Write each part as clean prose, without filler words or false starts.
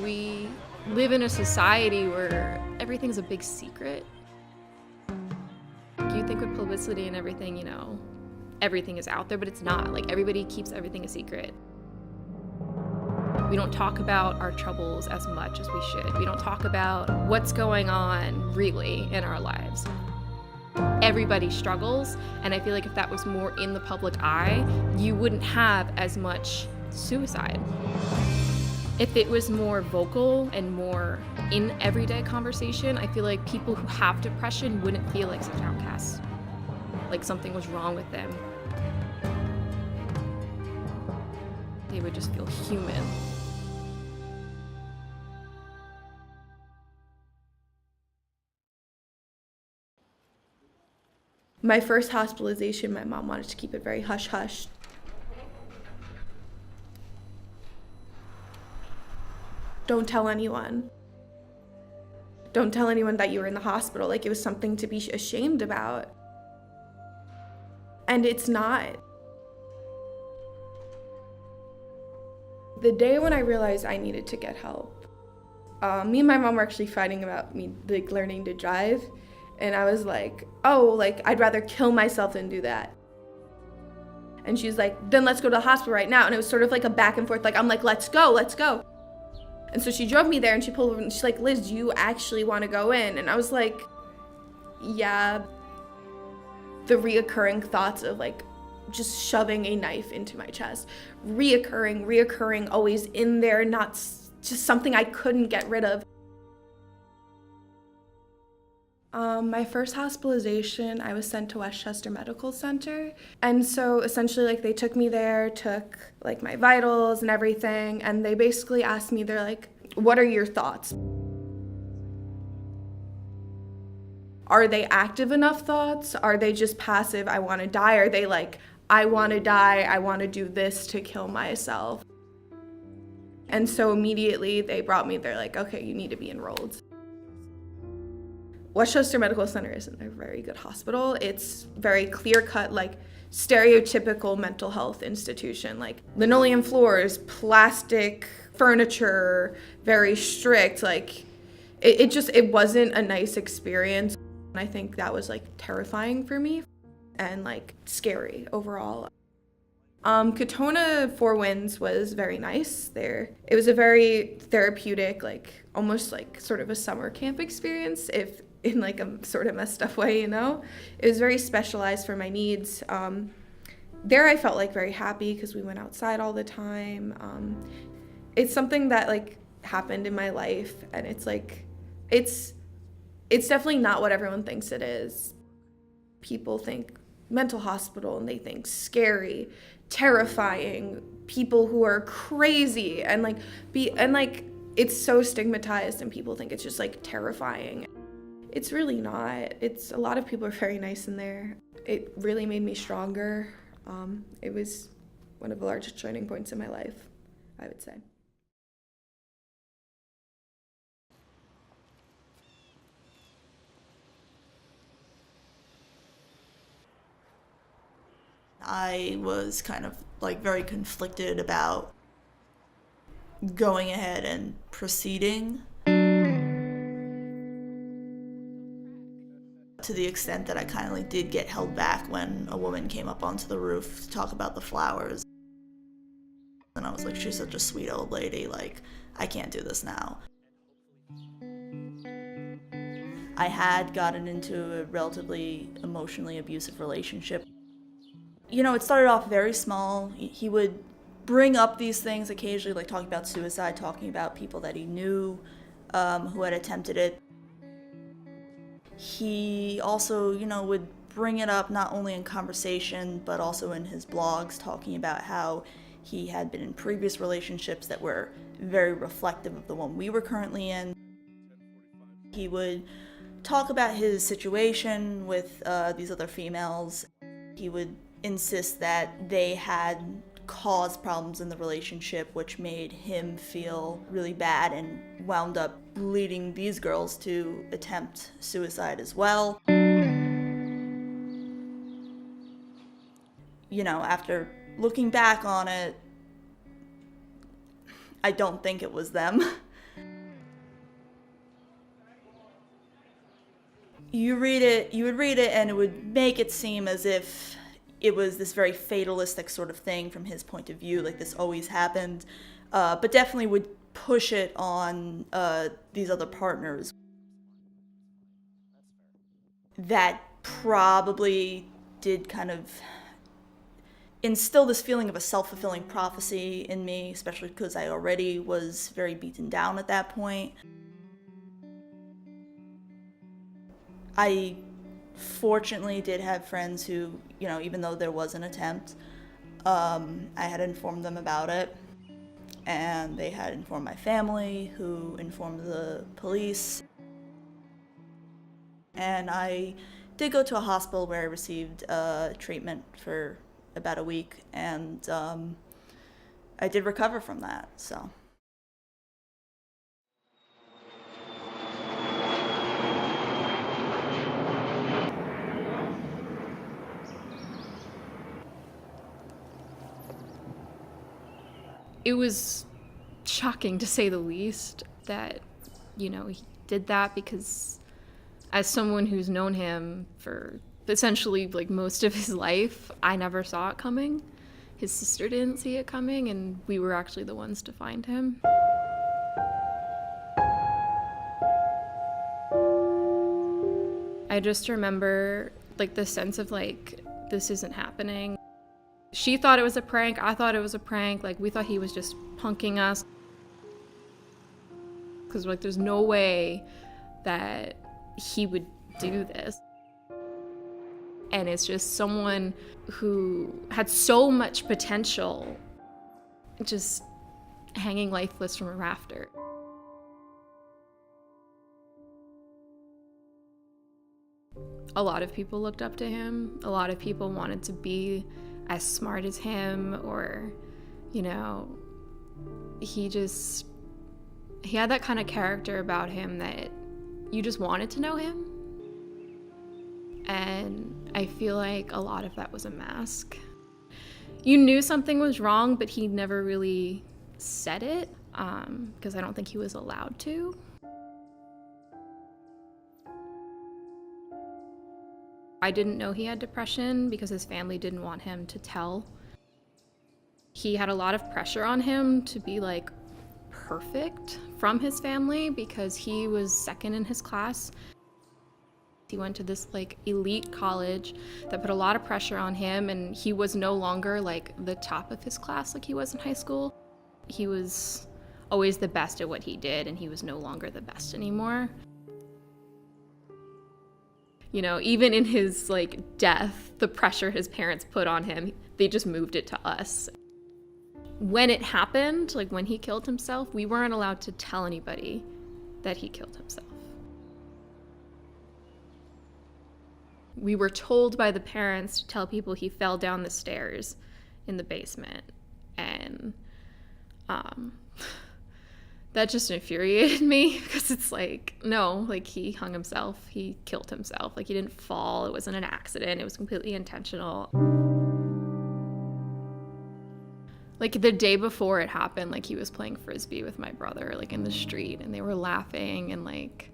we live in a society where everything's a big secret. You think with publicity and everything, everything is out there, but it's not. Like, everybody keeps everything a secret. We don't talk about our troubles as much as we should. We don't talk about what's going on really in our lives. Everybody struggles, and I feel like if that was more in the public eye, you wouldn't have as much suicide. If it was more vocal and more in everyday conversation, I feel like people who have depression wouldn't feel like such outcasts, like something was wrong with them. They would just feel human. My first hospitalization, my mom wanted to keep it very hush-hush. Don't tell anyone. Don't tell anyone that you were in the hospital. Like, it was something to be ashamed about. And it's not. The day when I realized I needed to get help, me and my mom were actually fighting about me, like, learning to drive. And I was like, I'd rather kill myself than do that. And she's like, then let's go to the hospital right now. And it was sort of like a back and forth, like, I'm like, let's go. And so she drove me there and she pulled over and she's like, Liz, do you actually want to go in? And I was like, yeah. The reoccurring thoughts of like just shoving a knife into my chest, reoccurring, always in there, not just something I couldn't get rid of. My first hospitalization, I was sent to Westchester Medical Center. And so essentially, like, they took me there, took like my vitals and everything. And they basically asked me, they're like, what are your thoughts? Are they active enough thoughts? Are they just passive, I want to die? Are they like, I want to die, I want to do this to kill myself? And so immediately they brought me, they're like, okay, you need to be enrolled. Westchester Medical Center isn't a very good hospital. It's very clear-cut, like stereotypical mental health institution, like linoleum floors, plastic furniture, very strict. Like it wasn't a nice experience. And I think that was like terrifying for me and like scary overall. Katona Four Winds was very nice there. It was a very therapeutic, like almost like sort of a summer camp experience, if in like a sort of messed up way, It was very specialized for my needs. There I felt like very happy because we went outside all the time. It's something that like happened in my life, and it's like, it's definitely not what everyone thinks it is. People think mental hospital and they think scary, terrifying, people who are crazy, and it's so stigmatized and people think it's just like terrifying. It's really not. A lot of people are very nice in there. It really made me stronger. It was one of the largest turning points in my life, I would say. I was kind of like very conflicted about going ahead and proceeding, to the extent that I kind of like did get held back when a woman came up onto the roof to talk about the flowers. And I was like, she's such a sweet old lady, like, I can't do this now. I had gotten into a relatively emotionally abusive relationship. It started off very small. He would bring up these things occasionally, like talking about suicide, talking about people that he knew who had attempted it. He also, would bring it up not only in conversation, but also in his blogs, talking about how he had been in previous relationships that were very reflective of the one we were currently in. He would talk about his situation with these other females. He would insist that they had caused problems in the relationship, which made him feel really bad and wound up leading these girls to attempt suicide as well. After looking back on it, I don't think it was them. You would read it, and it would make it seem as if it was this very fatalistic sort of thing from his point of view, like this always happened, but definitely would push it on these other partners. That probably did kind of instill this feeling of a self-fulfilling prophecy in me, especially because I already was very beaten down at that point. I fortunately did have friends who, even though there was an attempt, I had informed them about it, and they had informed my family, who informed the police. And I did go to a hospital where I received treatment for about a week, and I did recover from that, so. It was shocking, to say the least, that, he did that, because as someone who's known him for essentially like most of his life, I never saw it coming. His sister didn't see it coming, and we were actually the ones to find him. I just remember like the sense of like, this isn't happening. She thought it was a prank. I thought it was a prank. Like, we thought he was just punking us. Because, like, there's no way that he would do this. And it's just someone who had so much potential just hanging lifeless from a rafter. A lot of people looked up to him. A lot of people wanted to be as smart as him, or, he had that kind of character about him that you just wanted to know him. And I feel like a lot of that was a mask. You knew something was wrong, but he never really said it, because I don't think he was allowed to. I didn't know he had depression because his family didn't want him to tell. He had a lot of pressure on him to be like perfect from his family because he was second in his class. He went to this like elite college that put a lot of pressure on him, and he was no longer like the top of his class like he was in high school. He was always the best at what he did, and he was no longer the best anymore. Even in his like death, the pressure his parents put on him, they just moved it to us. When it happened, like when he killed himself, we weren't allowed to tell anybody that he killed himself. We were told by the parents to tell people he fell down the stairs in the basement, and that just infuriated me, because it's like, no, like he hung himself, he killed himself, like he didn't fall, it wasn't an accident, it was completely intentional. Like the day before it happened, like he was playing frisbee with my brother like in the street, and they were laughing, and like,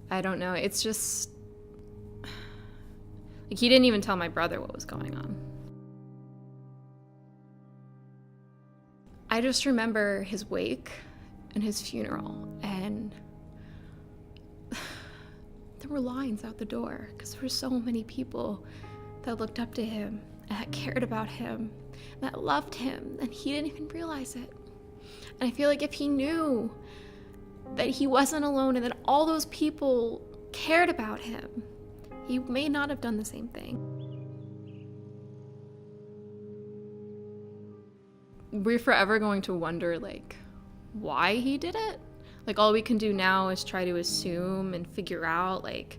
I don't know, it's just like he didn't even tell my brother what was going on. I just remember his wake and his funeral, and there were lines out the door because there were so many people that looked up to him and that cared about him, that loved him, and he didn't even realize it. And I feel like if he knew that he wasn't alone and that all those people cared about him, he may not have done the same thing. We're forever going to wonder, like, why he did it. Like, all we can do now is try to assume and figure out, like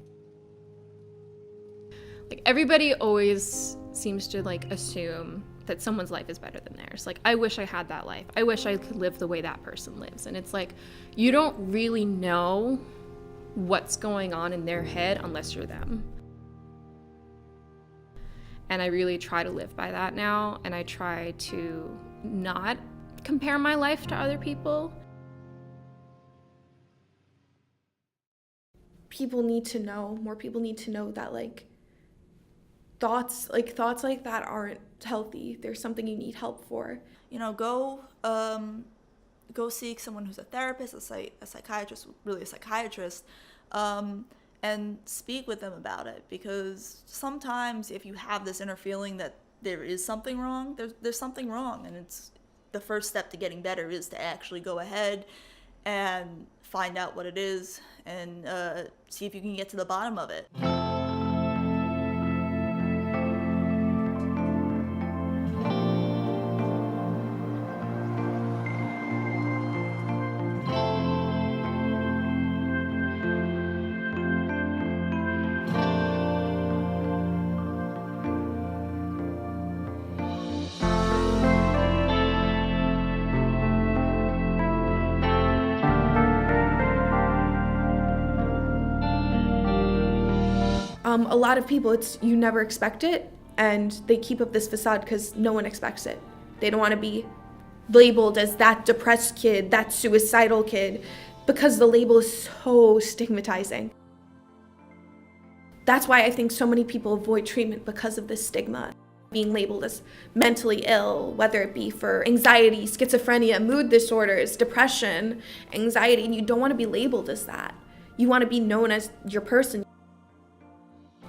everybody always seems to like assume that someone's life is better than theirs. Like, I wish I had that life. I wish I could live the way that person lives. And it's like, you don't really know what's going on in their head unless you're them. And I really try to live by that now, and I try to not compare my life to other people. people need to know, more people need to know that like thoughts like that aren't healthy. There's something you need help for. You know, go seek someone who's a therapist, a psychiatrist, really a psychiatrist, and speak with them about it, because sometimes if you have this inner feeling that there is something wrong, there's something wrong, and it's the first step to getting better is to actually go ahead and find out what it is and see if you can get to the bottom of it. A lot of people, you never expect it, and they keep up this facade because no one expects it. They don't want to be labeled as that depressed kid, that suicidal kid, because the label is so stigmatizing. That's why I think so many people avoid treatment, because of this stigma. Being labeled as mentally ill, whether it be for anxiety, schizophrenia, mood disorders, depression, anxiety, and you don't want to be labeled as that. You want to be known as your person.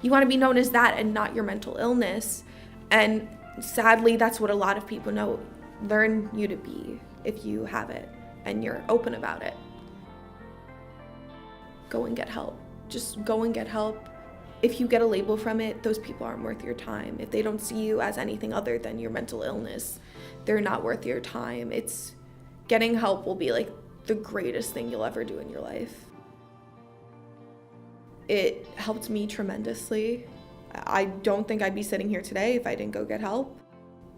You want to be known as that and not your mental illness. And sadly, that's what a lot of people learn you to be if you have it and you're open about it. Go and get help. Just go and get help. If you get a label from it, those people aren't worth your time. If they don't see you as anything other than your mental illness, they're not worth your time. Getting help will be like the greatest thing you'll ever do in your life. It helped me tremendously. I don't think I'd be sitting here today if I didn't go get help.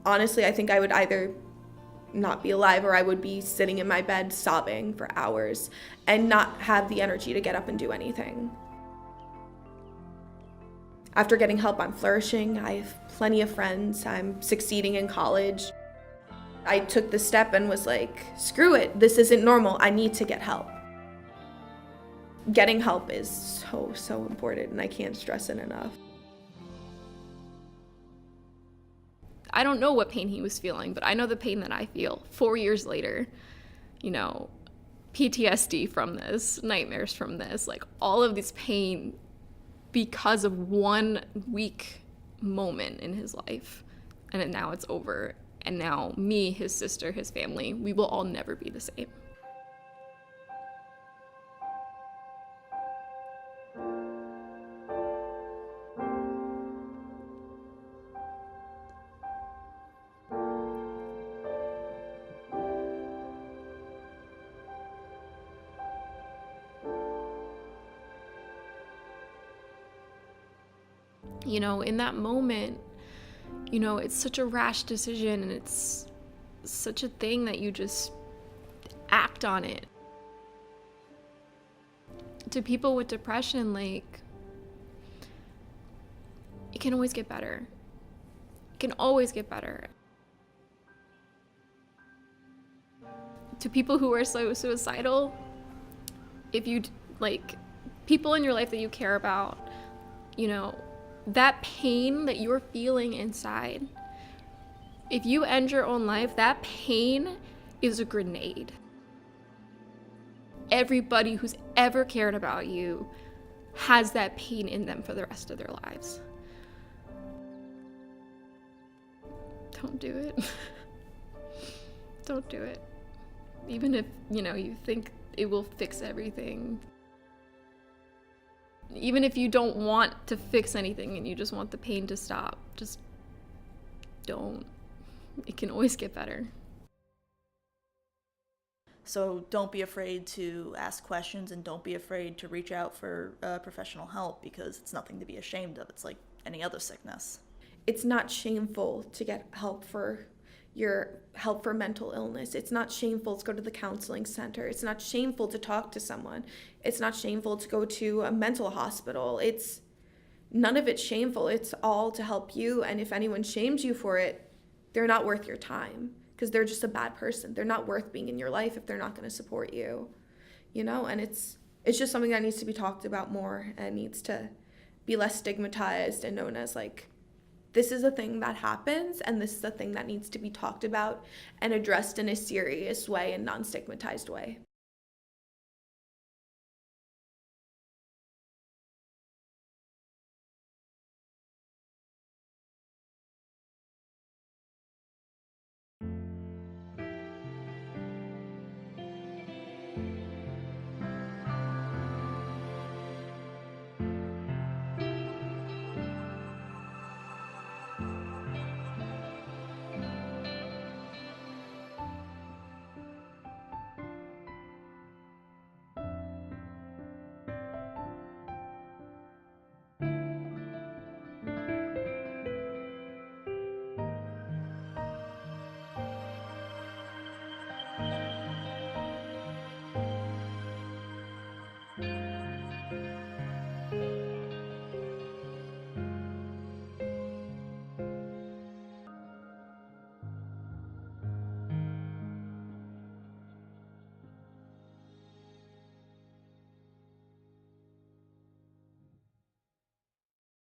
Honestly, I think I would either not be alive or I would be sitting in my bed sobbing for hours and not have the energy to get up and do anything. After getting help, I'm flourishing. I have plenty of friends. I'm succeeding in college. I took the step and was like, screw it. This isn't normal. I need to get help. Getting help is so important, and I can't stress it enough. I don't know what pain he was feeling, but I know the pain that I feel 4 years later. You know, PTSD from this, nightmares from this, like all of this pain because of one weak moment in his life. And now it's over. And now me, his sister, his family, we will all never be the same. You know, in that moment, you know, it's such a rash decision and it's such a thing that you just act on it. To people with depression, like, it can always get better. It can always get better. To people who are so suicidal, if you, like, people in your life that you care about, you know, that pain that you're feeling inside, if you end your own life, that pain is a grenade. Everybody who's ever cared about you has that pain in them for the rest of their lives. Don't do it. Don't do it. Even if, you know, you think it will fix everything. Even if you don't want to fix anything and you just want the pain to stop, just don't. It can always get better. So don't be afraid to ask questions and don't be afraid to reach out for professional help, because it's nothing to be ashamed of. It's like any other sickness. It's not shameful to get help for mental illness. It's not shameful to go to the counseling center. It's not shameful to talk to someone. It's not shameful to go to a mental hospital. None of it's shameful. It's all to help you. And if anyone shames you for it, they're not worth your time, because they're just a bad person. They're not worth being in your life if they're not going to support you, you know? And it's just something that needs to be talked about more and needs to be less stigmatized and known as like, this is a thing that happens and this is a thing that needs to be talked about and addressed in a serious way and non-stigmatized way.